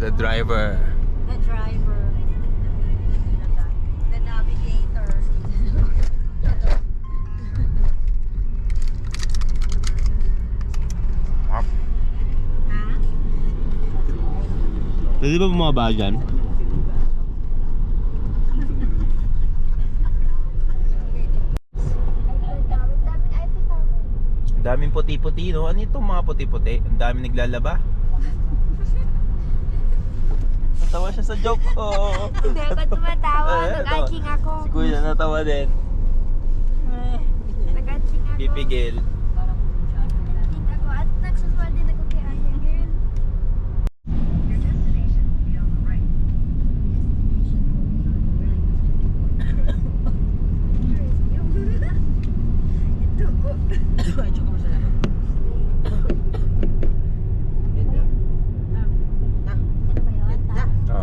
The driver. The driver. The navigator. Ha? Pwede ba bumaba dyan? Ang daming puti-puti, no? Ano itong mga puti-puti? Ang daming naglalaba. Natawa siya sa joke ko. Hindi ako tumatawa. Nag-aching ako. Si Kuya natawa din. Nag-aching ako. Pipigil. Nag-aching ako. At nagsuswal din ako kay Aya, girl.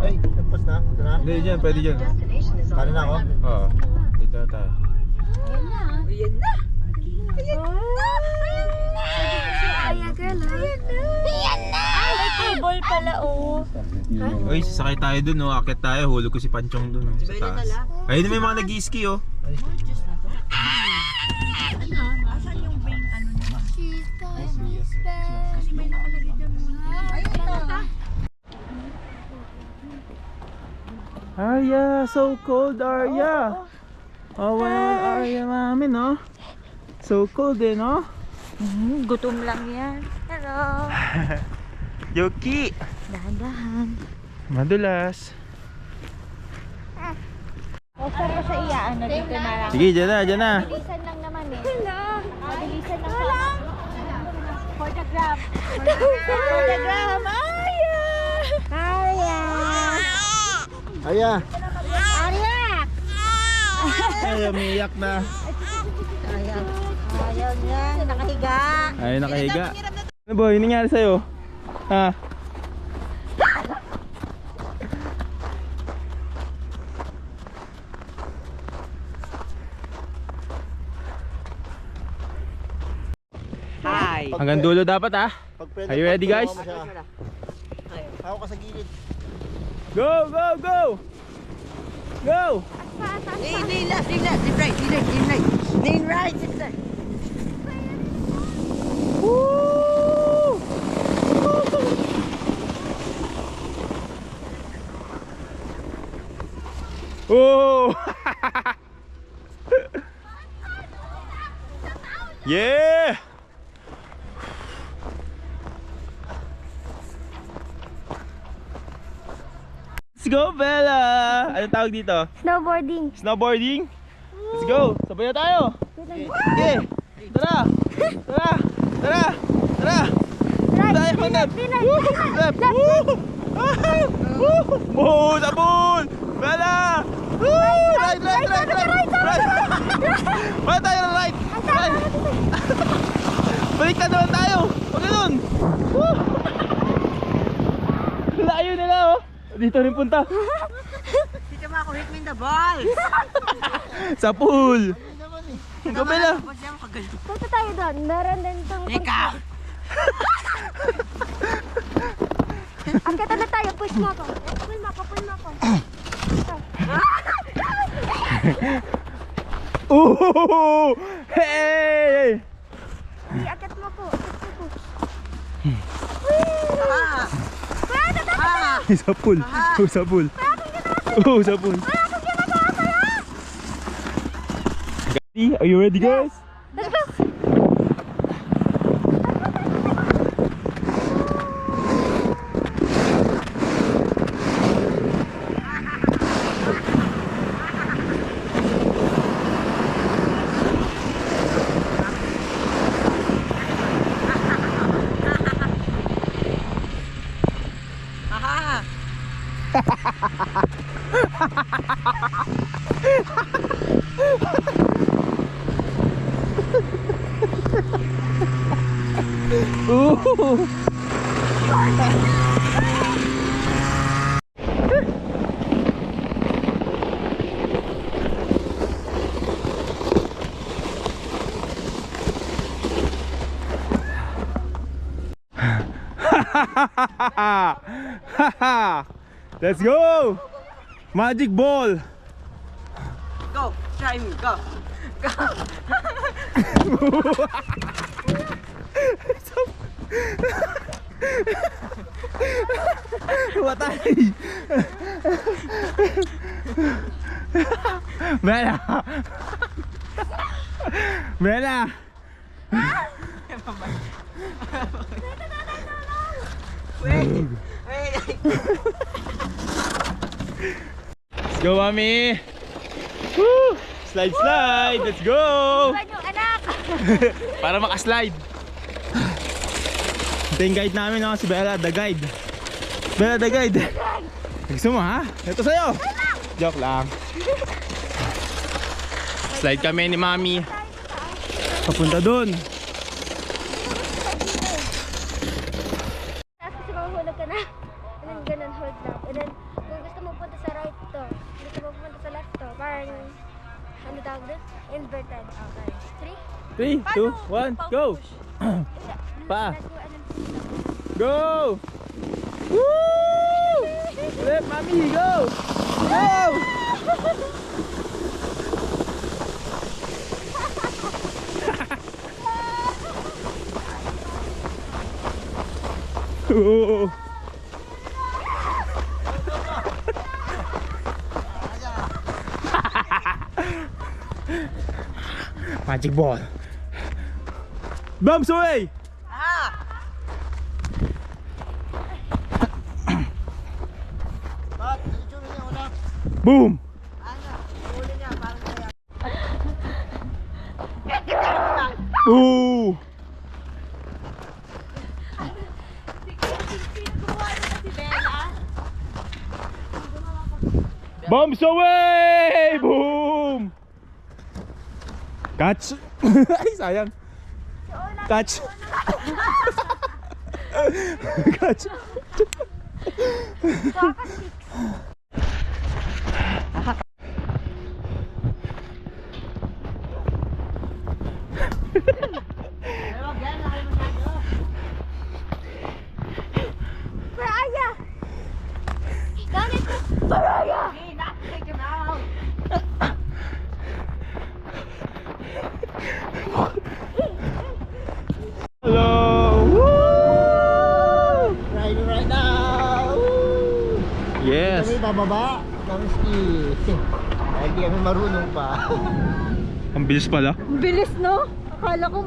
Ay, tapos na? Ito na? Hindi dyan, pwede dyan. Kano na ako? Oo. Dito na tayo. Ayan na. Ayan na. Si Aya, girl. Ayan na. Ay, may cable pala, oh. Uy, sasakay tayo dun, no? Akit tayo. Hulog ko si Panchong dun, no? Sa taas. Ayun na may mga nag-ski, oh. Asan yung vein, ano niya? Kasi may nakalagay dyan muna. Ayun na. Arya, so cold, Arya. Oh, well, Arya namin, no? So cold, eh, no? Gutom lang yan. Hello. Yoki! Dahan-dahan. Madulas. O, saan pa sa ano dito na lang? Sige, dyan na, dyan na. Mabilisan lang naman eh. Hello. Mabilisan lang. Hello. For the gram. For the gram. Aya. Aya. Aya! Aya. Ay, umiiyak na. Ayaw. Ayaw niya. Nakahiga. Ay, nakahiga. Ano boy, ano nangyari sa'yo? Ha? Hi. Hanggang dulo dapat, ha? Are you ready, guys? Ako ka sa gilid. Go, go, go! Go! Lean left, lean left, lean right, lean left, lean right, lean right, lean left. Woo! Oh! Yeah! Let's go, Bella! Ano tawag dito? Snowboarding. Snowboarding? Let's go! Sabay na tayo! Okay! Tara! Tara! Tara! Tara! Tayo ko left! Left! Woo! Woo! Sabon! Bella! Woo! Right! Right! Right! Right! Right! Wala tayo na right! Right! Balik na naman tayo! Huwag ganun! Woo! Layo nila, oh! Dito rin punta! Dito mo ako, hit me in the balls. Sa pool! Ikaw, Bella! Punta tayo doon. Meron din itong... Ikaw! Akit na tayo. Push mo ako. Pull mo ako. Pull mo ako. Ooh! Hey! Akit mo po. Akit mo po. Ah! Ah! Sa pool! Oh, sa pool! Oh, sa pool! Are you ready, guys? Let's go. Aha! Ooh! Let's go! Magic ball! Go, try me, go. Watay! Bella! Bella! Wait. Let's go, mami! Woo! Slide, slide! Let's go! Iwan yung anak. Para makaslide. Ito yung guide namin, no? Si Bella, the guide. Bella, the guide. Gusto mo, ha? Ito sa'yo. Joke lang. Slide kami ni mami. Papunta dun. Tapos kasi mahuhulog ka na. And then ganun, hold lang. And then kung gusto mo punta sa right to, gusto mo punta sa left to, parang ano tawag doon? Inverted. Okay. 3? 3, 2, 1, go! Pa. Go! Woo! Let mami, go! Go! Oo. Magic ball. Bumps away! Pat, itsura niya wala. Boom! Ooh! Bumps away! Boom! Catch! Ay, sayang. Catch! Catch! Mariah! Ganit ko! Mariah! Hey, not to take him out. Hello! Woo! Riding right now! Woo! Yes! Kami bababa ng ski. Dahil di kami marunong pa. Ang bilis pala. Bilis, no? Akala ko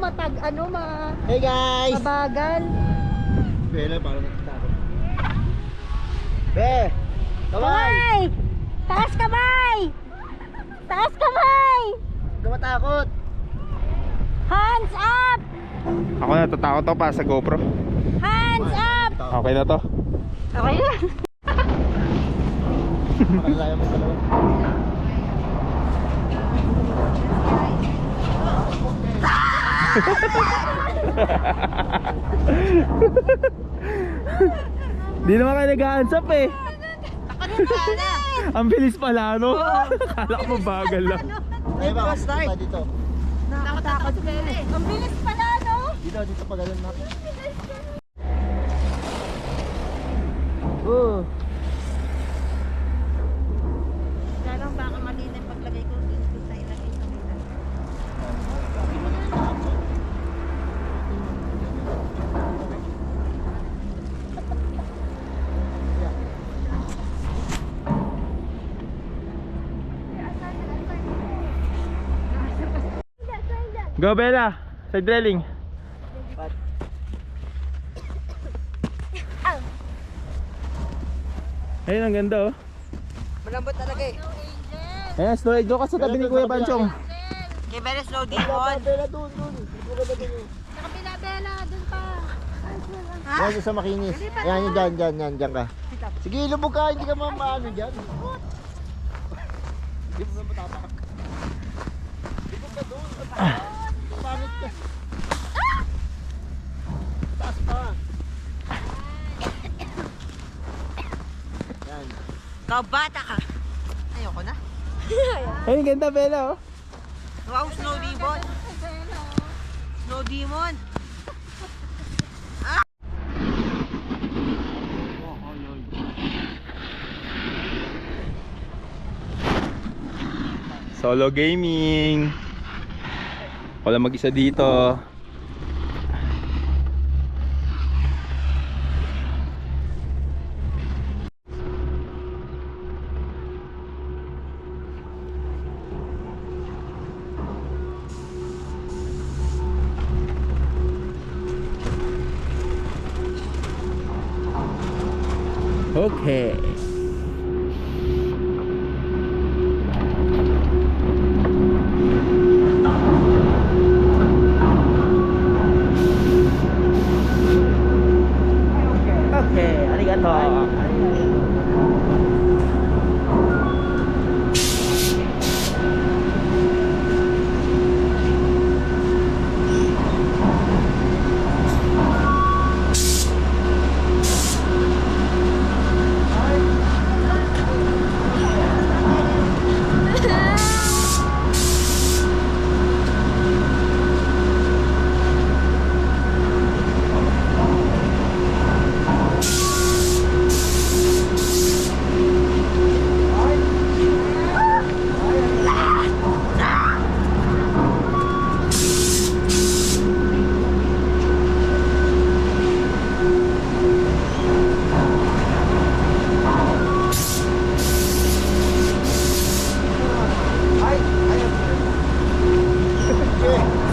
Hey guys! mabagal. Bella, parang nagtatakot. Be! Kamay! Kamay! Taas kamay! Taas kamay! Dumatakot! Hands up! Ako natatakot ako para sa GoPro. Hands up! Okay na to. Okay na. Makalaya mo dalawa. Di naman kayo nag-hands-up eh. Ang bilis pala, no? Akala ko mabagal lang. Ay, baka pa dito. Nakatakot si Bele. Ang bilis pala, no? Dito pa ganun natin. Parang baka malinis paglagay ko dito sa ilagay sa kita. Go Bella! Side drilling. Ayun, ang ganda oh. Malambot talaga eh. Ayan, slow doon ka sa tabi ni Kuya Banchong. Okay, very slow demon. Bella, dun. Maganda dun. Nakapila, Bella. Dun pa. Yan yung sa makinis. Yan yung dyan ka. Sige, lubog ka, hindi ka maano dyan. Hindi mo na matapak. Lubog ka doon. Pangit ka. Taas pa. Yan. Ikaw bata ka. Ayoko na. Ayun, ganda Bella oh. Wow, snow demon. Snow demon. Solo gaming. Ako lang mag-isa dito. Okay. Okay, arigato.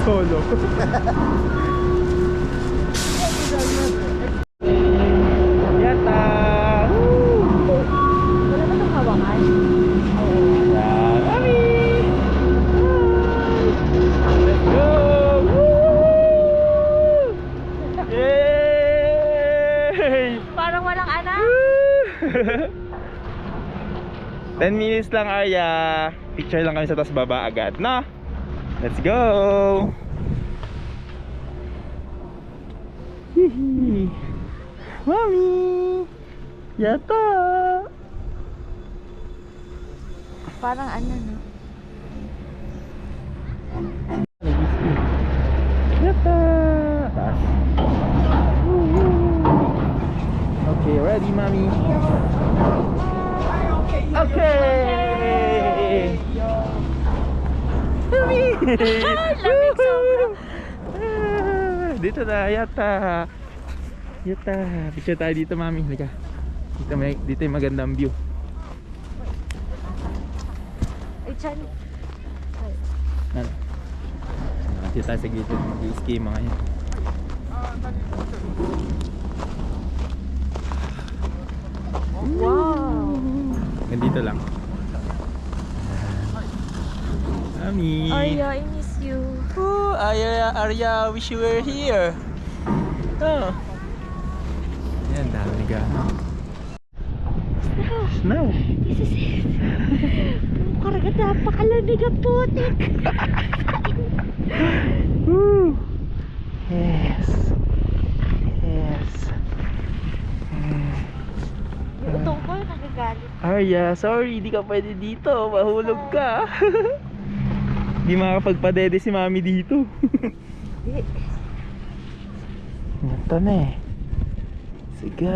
Solo. Yata! Woo! Wala ba itong hawakan? Yan, mami! Let's go! Woo! Yay! Parang walang anak. 10 minutes lang, Arya. Picture lang kami sa taas baba agad, no? Let's go! Hihi! Mami! Yata! Parang ano, no? Yata! Taas. Okay, ready, Mami? Okay! Mami! Lamig sobra. Dito na, yata! Yata! Picture tayo dito, Mami. Halika. Dito yung magandang view. Ay, Chan. Ano? Dito tayo sa gilid. Mag-i-ski mga yan. Wow. Nandito lang. Mami! Arya, I miss you. Oh, Arya, wish you were here. Oh. Yan, dami na gano'n. Snow. This is it. Karagat napakalamig ang putik. Woo. Yes. Yes. Yung utong ko, nagagalit. Arya, sorry, di ka pwede dito. Mahulog ka. Di makakapagpadede si Mami dito. Ito na eh. Sige.